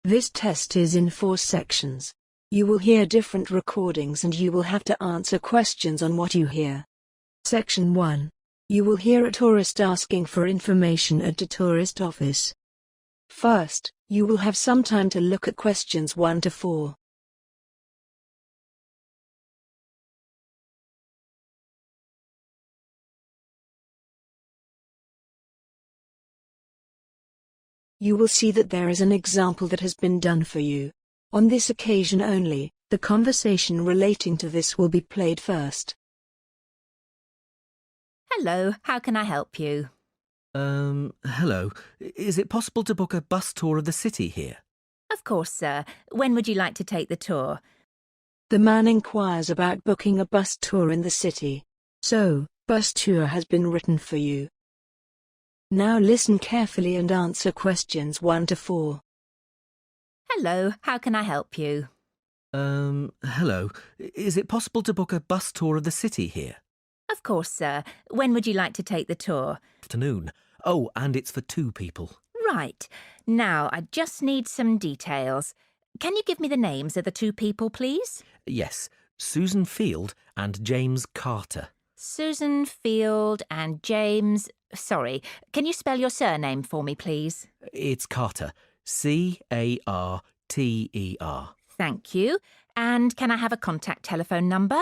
This test is in 4 sections. You will hear different recordings and you will have to answer questions on what you hear. Section 1. You will hear a tourist asking for information at a tourist office. First, you will have some time to look at questions 1 to 4. You will see that there is an example that has been done for you. On this occasion only, the conversation relating to this will be played first. Hello, how can I help you? Hello. Is it possible to book a bus tour of the city here? Of course, sir. When would you like to take the tour? The man inquires about booking a bus tour in the city. So, bus tour has been written for you. Now listen carefully and answer questions 1 to 4. Hello, how can I help you? Hello. Is it possible to book a bus tour of the city here? Of course, sir. When would you like to take the tour? Afternoon. Oh, and it's for 2 people. Right. Now, I just need some details. Can you give me the names of the 2 people, please? Yes, Susan Field and James Carter. Susan Field and James... Sorry, can you spell your surname for me, please? It's Carter. Carter. Thank you. And can I have a contact telephone number?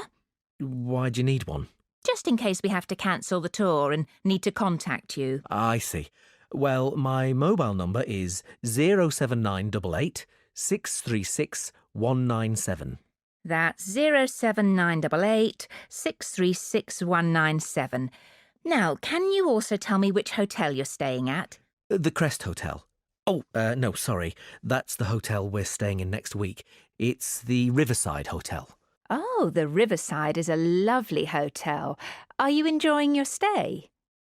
Why do you need one? Just in case we have to cancel the tour and need to contact you. I see. Well, my mobile number is 07988 636 197. That's 07988 636 197. Now, can you also tell me which hotel you're staying at? The Crest Hotel. Oh, no, sorry. That's the hotel we're staying in next week. It's the Riverside Hotel. Oh, the Riverside is a lovely hotel. Are you enjoying your stay?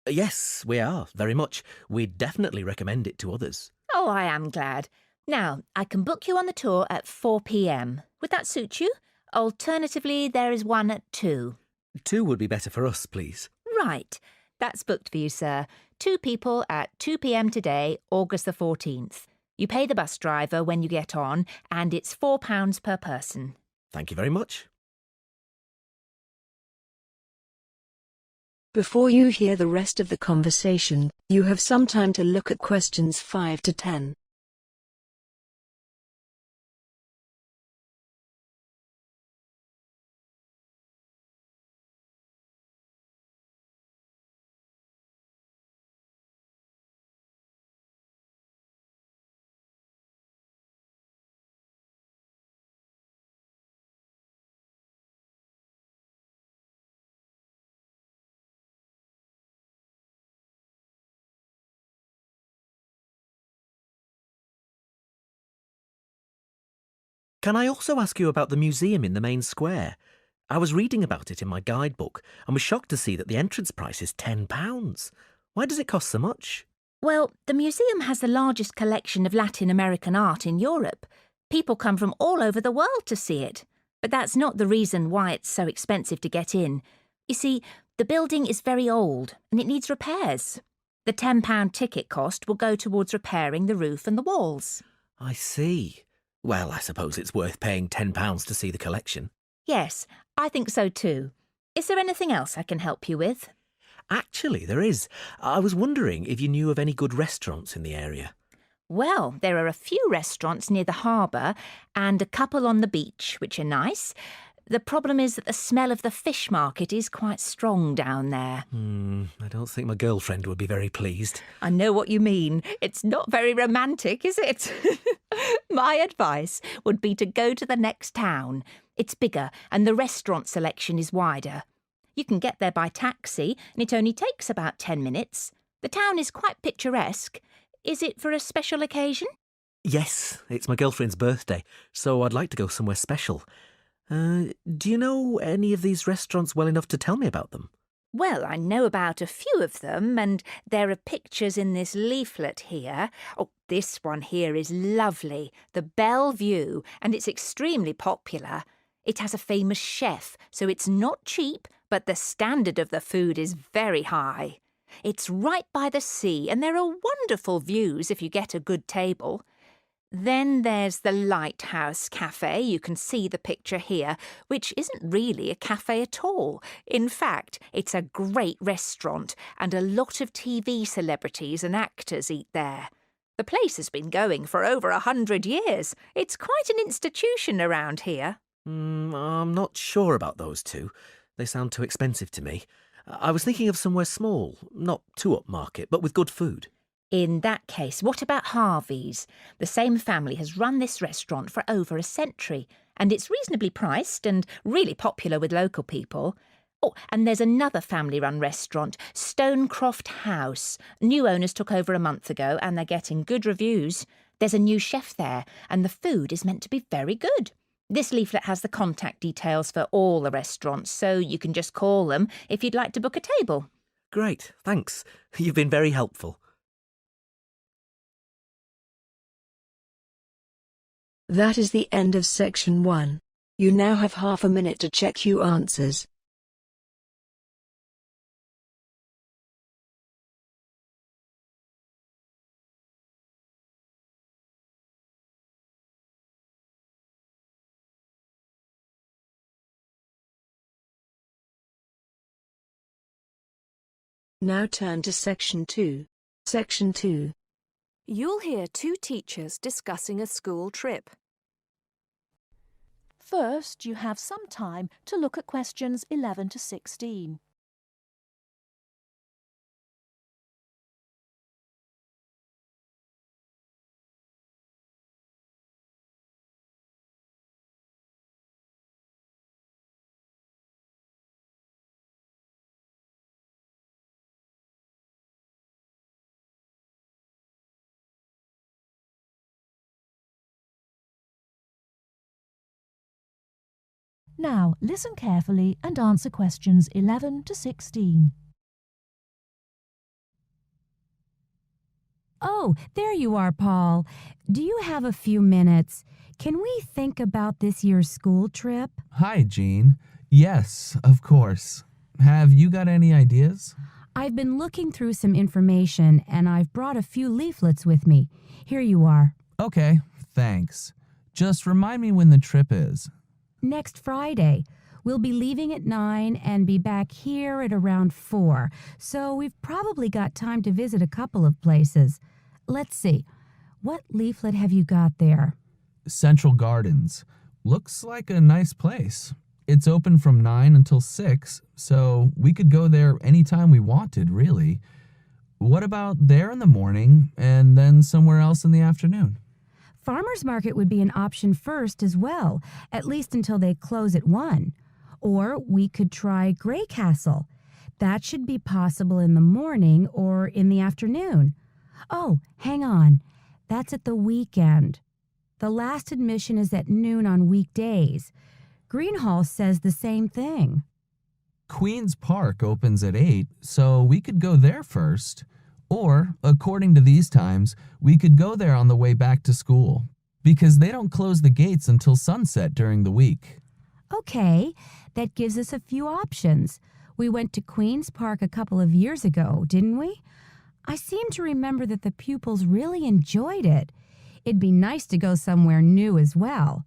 Yes, we are, very much. We'd definitely recommend it to others. Oh, I am glad. Now, I can book you on the tour at 4 p.m. Would that suit you? Alternatively, there is one at 2. 2 would be better for us, please. Right. That's booked for you, sir. 2 people at 2 p.m. today, August the 14th. You pay the bus driver when you get on, and it's £4 per person. Thank you very much. Before you hear the rest of the conversation, you have some time to look at questions 5 to 10. Can I also ask you about the museum in the main square? I was reading about it in my guidebook and was shocked to see that the entrance price is £10. Why does it cost so much? Well, the museum has the largest collection of Latin American art in Europe. People come from all over the world to see it. But that's not the reason why it's so expensive to get in. You see, the building is very old and it needs repairs. The £10 ticket cost will go towards repairing the roof and the walls. I see. Well, I suppose it's worth paying £10 to see the collection. Yes, I think so too. Is there anything else I can help you with? Actually, there is. I was wondering if you knew of any good restaurants in the area. Well, there are a few restaurants near the harbour and a couple on the beach, which are nice. The problem is that the smell of the fish market is quite strong down there. I don't think my girlfriend would be very pleased. I know what you mean. It's not very romantic, is it? My advice would be to go to the next town. It's bigger and the restaurant selection is wider. You can get there by taxi and it only takes about 10 minutes. The town is quite picturesque. Is it for a special occasion? Yes, it's my girlfriend's birthday, so I'd like to go somewhere special. Do you know any of these restaurants well enough to tell me about them? Well, I know about a few of them, and there are pictures in this leaflet here. Oh, this one here is lovely, the Bellevue, and it's extremely popular. It has a famous chef, so it's not cheap, but the standard of the food is very high. It's right by the sea, and there are wonderful views if you get a good table. Then there's the Lighthouse Cafe, you can see the picture here, which isn't really a cafe at all. In fact, it's a great restaurant and a lot of TV celebrities and actors eat there. The place has been going for over 100 years. It's quite an institution around here. I'm not sure about those two. They sound too expensive to me. I was thinking of somewhere small, not too upmarket, but with good food. In that case, what about Harvey's? The same family has run this restaurant for over a century, and it's reasonably priced and really popular with local people. Oh, and there's another family-run restaurant, Stonecroft House. New owners took over a month ago, and they're getting good reviews. There's a new chef there, and the food is meant to be very good. This leaflet has the contact details for all the restaurants, so you can just call them if you'd like to book a table. Great, thanks. You've been very helpful. That is the end of section 1. You now have half a minute to check your answers. Now turn to section 2. Section 2. You'll hear two teachers discussing a school trip. First, you have some time to look at questions 11 to 16. Now, listen carefully and answer questions 11 to 16. Oh, there you are, Paul. Do you have a few minutes? Can we think about this year's school trip? Hi, Jean. Yes, of course. Have you got any ideas? I've been looking through some information and I've brought a few leaflets with me. Here you are. Okay, thanks. Just remind me when the trip is. Next Friday. We'll be leaving at 9 and be back here at around 4, so we've probably got time to visit a couple of places. Let's see. What leaflet have you got there? Central Gardens. Looks like a nice place. It's open from 9 until 6, so we could go there anytime we wanted, really. What about there in the morning and then somewhere else in the afternoon? Farmers Market would be an option first as well, at least until they close at 1. Or we could try Grey Castle. That should be possible in the morning or in the afternoon. Oh, hang on. That's at the weekend. The last admission is at noon on weekdays. Greenhall says the same thing. Queen's Park opens at 8, so we could go there first. Or, according to these times, we could go there on the way back to school, because they don't close the gates until sunset during the week. Okay, that gives us a few options. We went to Queen's Park a couple of years ago, didn't we? I seem to remember that the pupils really enjoyed it. It'd be nice to go somewhere new as well.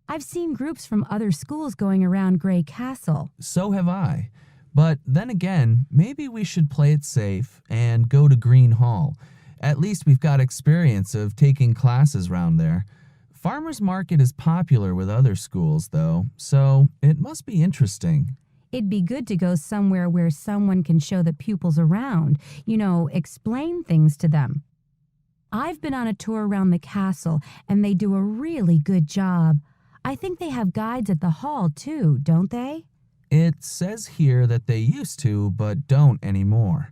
I've seen groups from other schools going around Grey Castle. So have I. But then again, maybe we should play it safe and go to Green Hall. At least we've got experience of taking classes round there. Farmers Market is popular with other schools, though, so it must be interesting. It'd be good to go somewhere where someone can show the pupils around, explain things to them. I've been on a tour around the castle, and they do a really good job. I think they have guides at the hall, too, don't they? It says here that they used to, but don't anymore.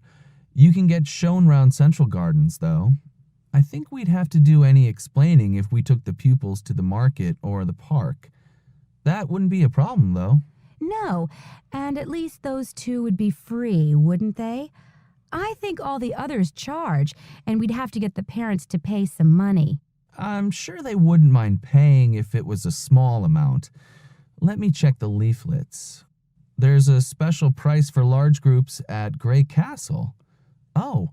You can get shown round Central Gardens, though. I think we'd have to do any explaining if we took the pupils to the market or the park. That wouldn't be a problem, though. No, and at least those two would be free, wouldn't they? I think all the others charge, and we'd have to get the parents to pay some money. I'm sure they wouldn't mind paying if it was a small amount. Let me check the leaflets. There's a special price for large groups at Grey Castle. Oh,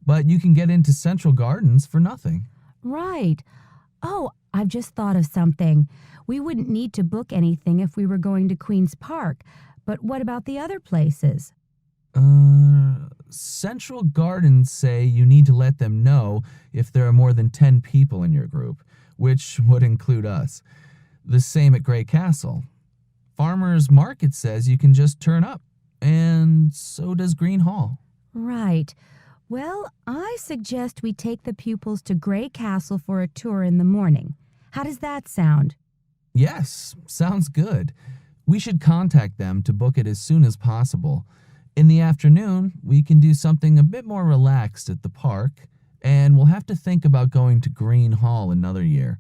but you can get into Central Gardens for nothing. Right. Oh, I've just thought of something. We wouldn't need to book anything if we were going to Queen's Park, but what about the other places? Central Gardens say you need to let them know if there are more than 10 people in your group, which would include us. The same at Grey Castle. Farmers Market says you can just turn up, and so does Green Hall. Right. Well, I suggest we take the pupils to Grey Castle for a tour in the morning. How does that sound? Yes, sounds good. We should contact them to book it as soon as possible. In the afternoon, we can do something a bit more relaxed at the park, and we'll have to think about going to Green Hall another year.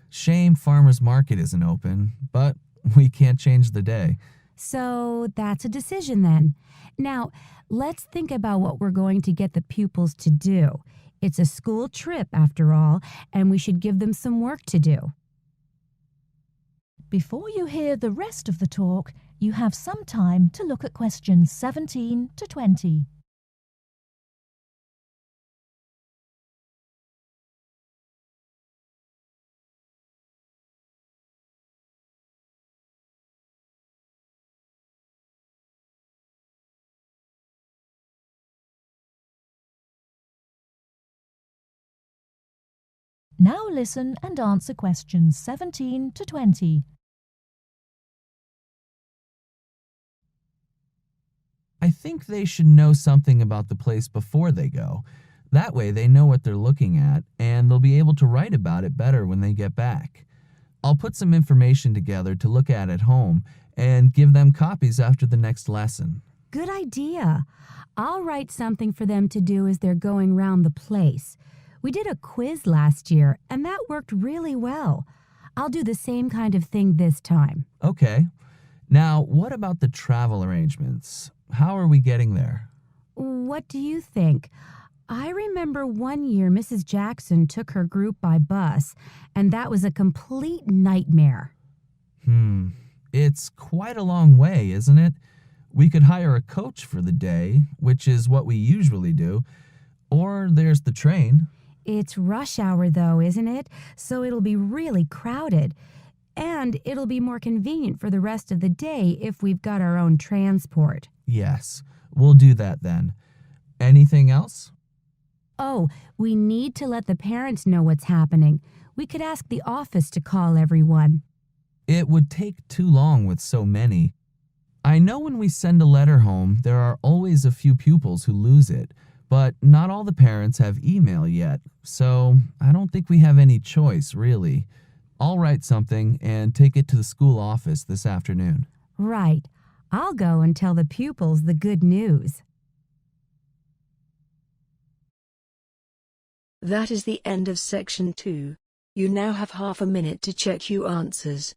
Shame Farmers Market isn't open, but we can't change the day. So that's a decision then. Now, let's think about what we're going to get the pupils to do. It's a school trip, after all, and we should give them some work to do. Before you hear the rest of the talk, you have some time to look at questions 17 to 20. Now listen and answer questions 17 to 20. I think they should know something about the place before they go. That way they know what they're looking at, and they'll be able to write about it better when they get back. I'll put some information together to look at home and give them copies after the next lesson. Good idea. I'll write something for them to do as they're going round the place. We did a quiz last year, and that worked really well. I'll do the same kind of thing this time. Okay. Now, what about the travel arrangements? How are we getting there? What do you think? I remember one year Mrs. Jackson took her group by bus, and that was a complete nightmare. It's quite a long way, isn't it? We could hire a coach for the day, which is what we usually do, or there's the train. It's rush hour, though, isn't it? So it'll be really crowded. And it'll be more convenient for the rest of the day if we've got our own transport. Yes, we'll do that then. Anything else? Oh, we need to let the parents know what's happening. We could ask the office to call everyone. It would take too long with so many. I know when we send a letter home, there are always a few pupils who lose it, but not all the parents have email yet, so I don't think we have any choice, really. I'll write something and take it to the school office this afternoon. Right. I'll go and tell the pupils the good news. That is the end of section 2. You now have half a minute to check your answers.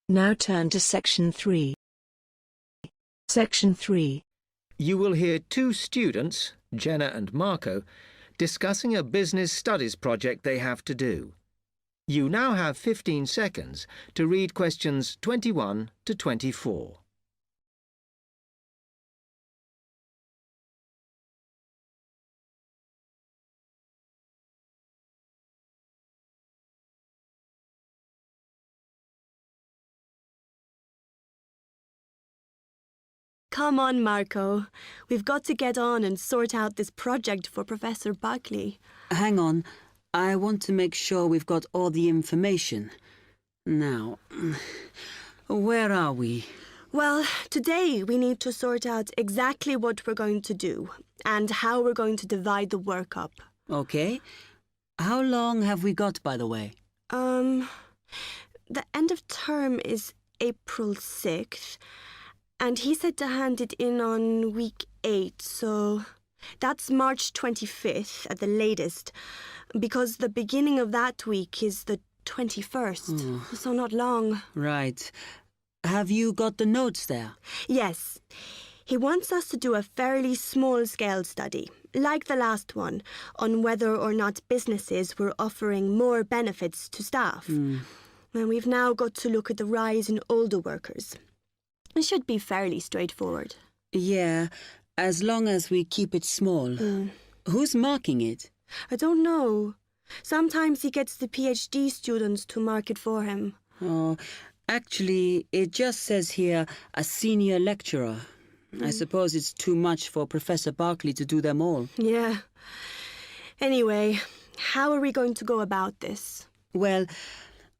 Now turn to section 3. Section 3. You will hear two students, Jenna and Marco, discussing a business studies project they have to do. You now have 15 seconds to read questions 21 to 24. Come on, Marco. We've got to get on and sort out this project for Professor Buckley. Hang on. I want to make sure we've got all the information. Now, where are we? Well, today we need to sort out exactly what we're going to do and how we're going to divide the work up. Okay. How long have we got, by the way? The end of term is April 6th. And he said to hand it in on week 8, so that's March 25th at the latest, because the beginning of that week is the 21st, so not long. Right. Have you got the notes there? Yes. He wants us to do a fairly small-scale study, like the last one, on whether or not businesses were offering more benefits to staff. And we've now got to look at the rise in older workers. It should be fairly straightforward. Yeah, as long as we keep it small. Who's marking it? I don't know. Sometimes he gets the PhD students to mark it for him. Oh, actually, it just says here, a senior lecturer. I suppose it's too much for Professor Barclay to do them all. Yeah. Anyway, how are we going to go about this? Well,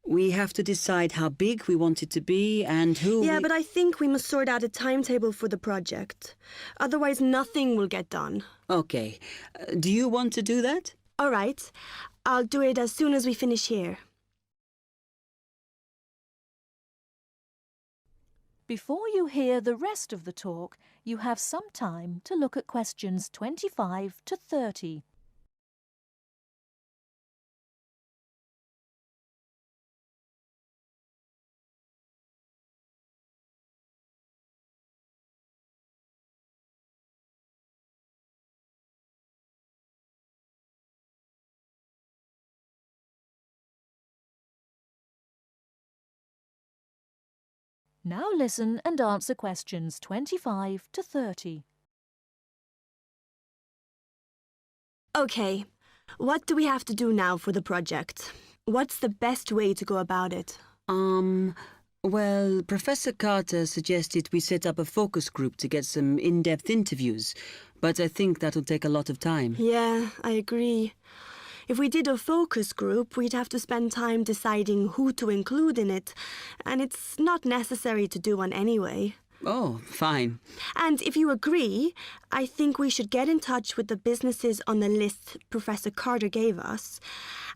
we have to decide how big we want it to be and who. Yeah, but I think we must sort out a timetable for the project. Otherwise, nothing will get done. Okay. Do you want to do that? All right. I'll do it as soon as we finish here. Before you hear the rest of the talk, you have some time to look at questions 25 to 30. Now listen and answer questions 25 to 30. Okay. What do we have to do now for the project? What's the best way to go about it? Well, Professor Carter suggested we set up a focus group to get some in-depth interviews, but I think that'll take a lot of time. Yeah, I agree. If we did a focus group, we'd have to spend time deciding who to include in it, and it's not necessary to do one anyway. Oh, fine. And if you agree, I think we should get in touch with the businesses on the list Professor Carter gave us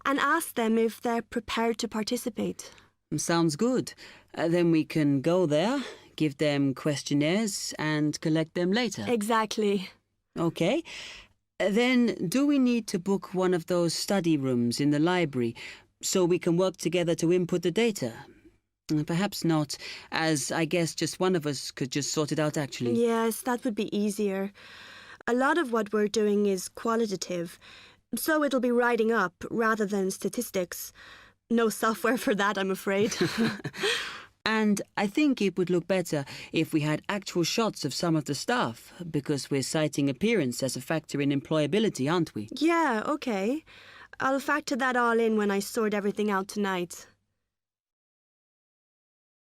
and ask them if they're prepared to participate. Sounds good. Then we can go there, give them questionnaires, and collect them later. Exactly. Okay. Then, do we need to book one of those study rooms in the library so we can work together to input the data? Perhaps not, as I guess just one of us could just sort it out actually. Yes, that would be easier. A lot of what we're doing is qualitative, so it'll be writing up rather than statistics. No software for that, I'm afraid. And I think it would look better if we had actual shots of some of the staff, because we're citing appearance as a factor in employability, aren't we? Yeah, okay. I'll factor that all in when I sort everything out tonight.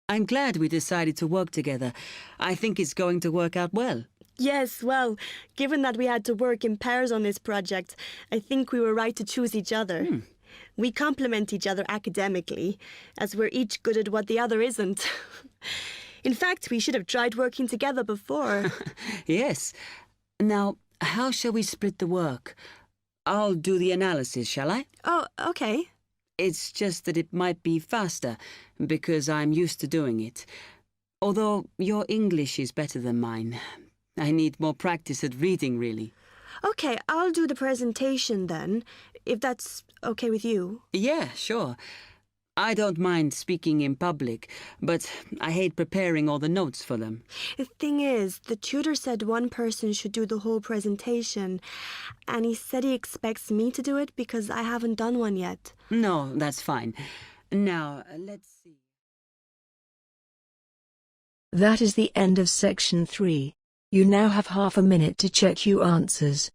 I'm glad we decided to work together. I think it's going to work out well. Yes, well, given that we had to work in pairs on this project, I think we were right to choose each other. We complement each other academically, as we're each good at what the other isn't. In fact, we should have tried working together before. Yes. Now, how shall we split the work? I'll do the analysis, shall I? Oh, okay. It's just that it might be faster, because I'm used to doing it. Although your English is better than mine. I need more practice at reading, really. Okay, I'll do the presentation then, if that's okay with you. Yeah, sure. I don't mind speaking in public, but I hate preparing all the notes for them. The thing is, the tutor said one person should do the whole presentation, and he said he expects me to do it because I haven't done one yet. No, that's fine. Now, let's see. That is the end of section 3. You now have half a minute to check your answers.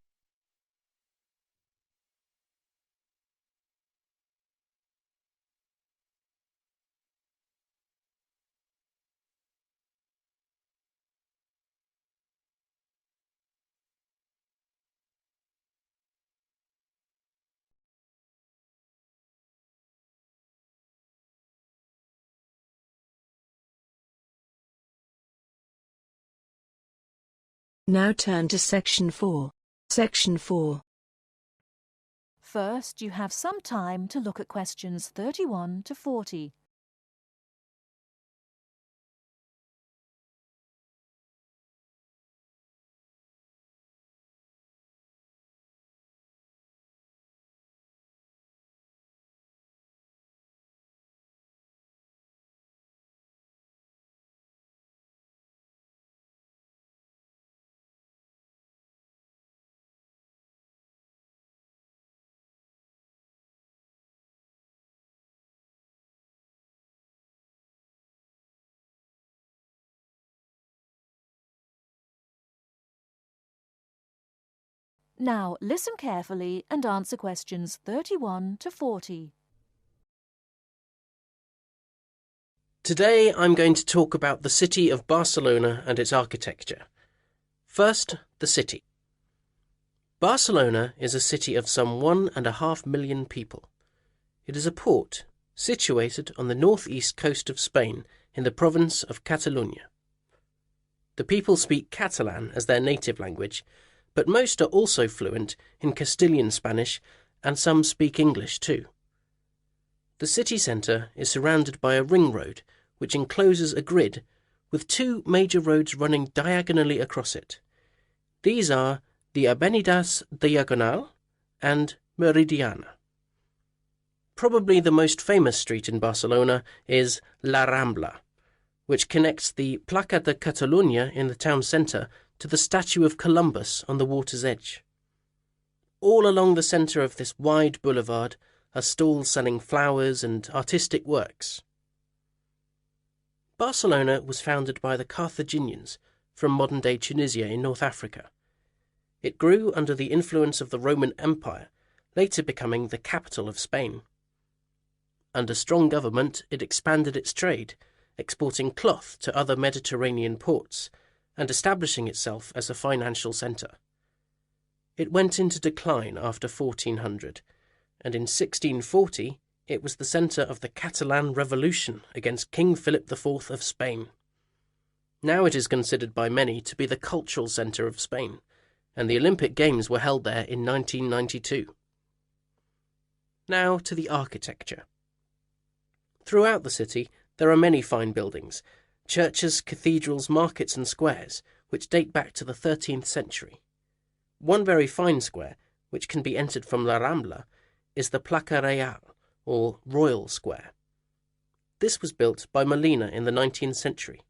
Now turn to section 4. Section 4. First, you have some time to look at questions 31 to 40. Now listen carefully and answer questions 31 to 40. Today I'm going to talk about the city of Barcelona and its architecture. First, the city. Barcelona is a city of some 1.5 million people. It is a port situated on the northeast coast of Spain in the province of Catalonia. The people speak Catalan as their native language, but most are also fluent in Castilian Spanish, and some speak English too. The city centre is surrounded by a ring road which encloses a grid with 2 major roads running diagonally across it. These are the Avenidas Diagonal and Meridiana. Probably the most famous street in Barcelona is La Rambla, which connects the Plaça de Catalunya in the town centre to the statue of Columbus on the water's edge. All along the centre of this wide boulevard are stalls selling flowers and artistic works. Barcelona was founded by the Carthaginians from modern-day Tunisia in North Africa. It grew under the influence of the Roman Empire, later becoming the capital of Spain. Under strong government, it expanded its trade, exporting cloth to other Mediterranean ports, and establishing itself as a financial centre. It went into decline after 1400, and in 1640 it was the centre of the Catalan Revolution against King Philip IV of Spain. Now it is considered by many to be the cultural centre of Spain, and the Olympic Games were held there in 1992. Now to the architecture. Throughout the city there are many fine buildings, churches, cathedrals, markets and squares, which date back to the 13th century. One very fine square, which can be entered from La Rambla, is the Plaça Real, or Royal Square. This was built by Molina in the 19th century.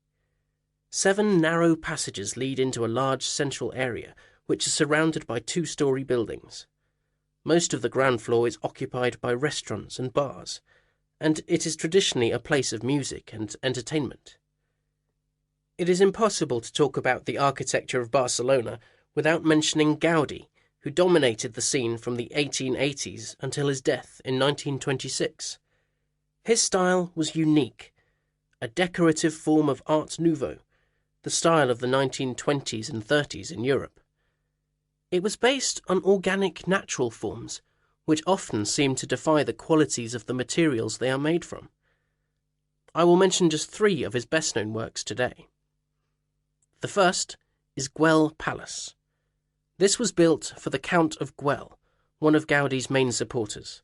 7 narrow passages lead into a large central area, which is surrounded by 2-storey buildings. Most of the ground floor is occupied by restaurants and bars, and it is traditionally a place of music and entertainment. It is impossible to talk about the architecture of Barcelona without mentioning Gaudí, who dominated the scene from the 1880s until his death in 1926. His style was unique, a decorative form of Art Nouveau, the style of the 1920s and 30s in Europe. It was based on organic natural forms, which often seem to defy the qualities of the materials they are made from. I will mention just 3 of his best-known works today. The first is Gwell Palace. This was built for the Count of Gwell, one of Gaudí's main supporters.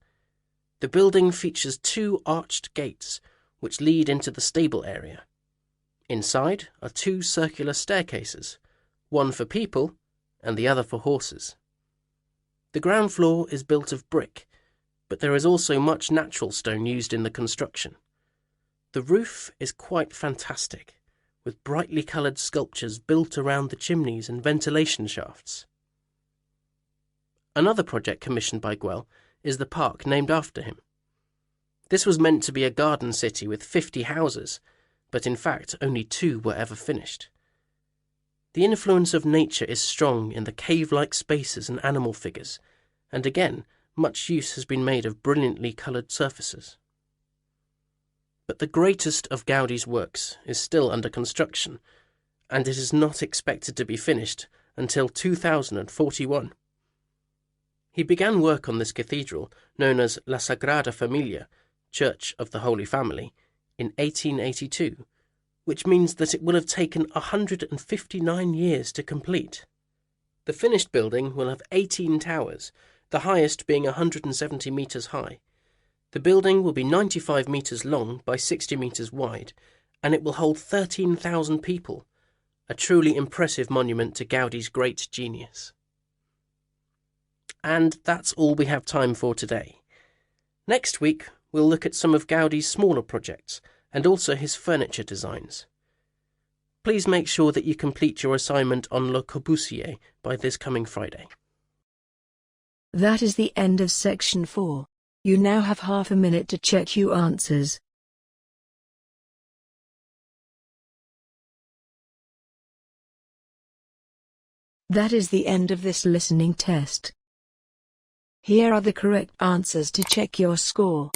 The building features 2 arched gates, which lead into the stable area. Inside are 2 circular staircases, one for people and the other for horses. The ground floor is built of brick, but there is also much natural stone used in the construction. The roof is quite fantastic, with brightly coloured sculptures built around the chimneys and ventilation shafts. Another project commissioned by Gwell is the park named after him. This was meant to be a garden city with 50 houses, but in fact only 2 were ever finished. The influence of nature is strong in the cave-like spaces and animal figures, and again, much use has been made of brilliantly coloured surfaces. But the greatest of Gaudí's works is still under construction, and it is not expected to be finished until 2041. He began work on this cathedral, known as La Sagrada Familia, Church of the Holy Family, in 1882, which means that it will have taken 159 years to complete. The finished building will have 18 towers, the highest being 170 metres high. The building will be 95 metres long by 60 metres wide, and it will hold 13,000 people, a truly impressive monument to Gaudí's great genius. And that's all we have time for today. Next week, we'll look at some of Gaudí's smaller projects and also his furniture designs. Please make sure that you complete your assignment on Le Corbusier by this coming Friday. That is the end of section 4. You now have half a minute to check your answers. That is the end of this listening test. Here are the correct answers to check your score.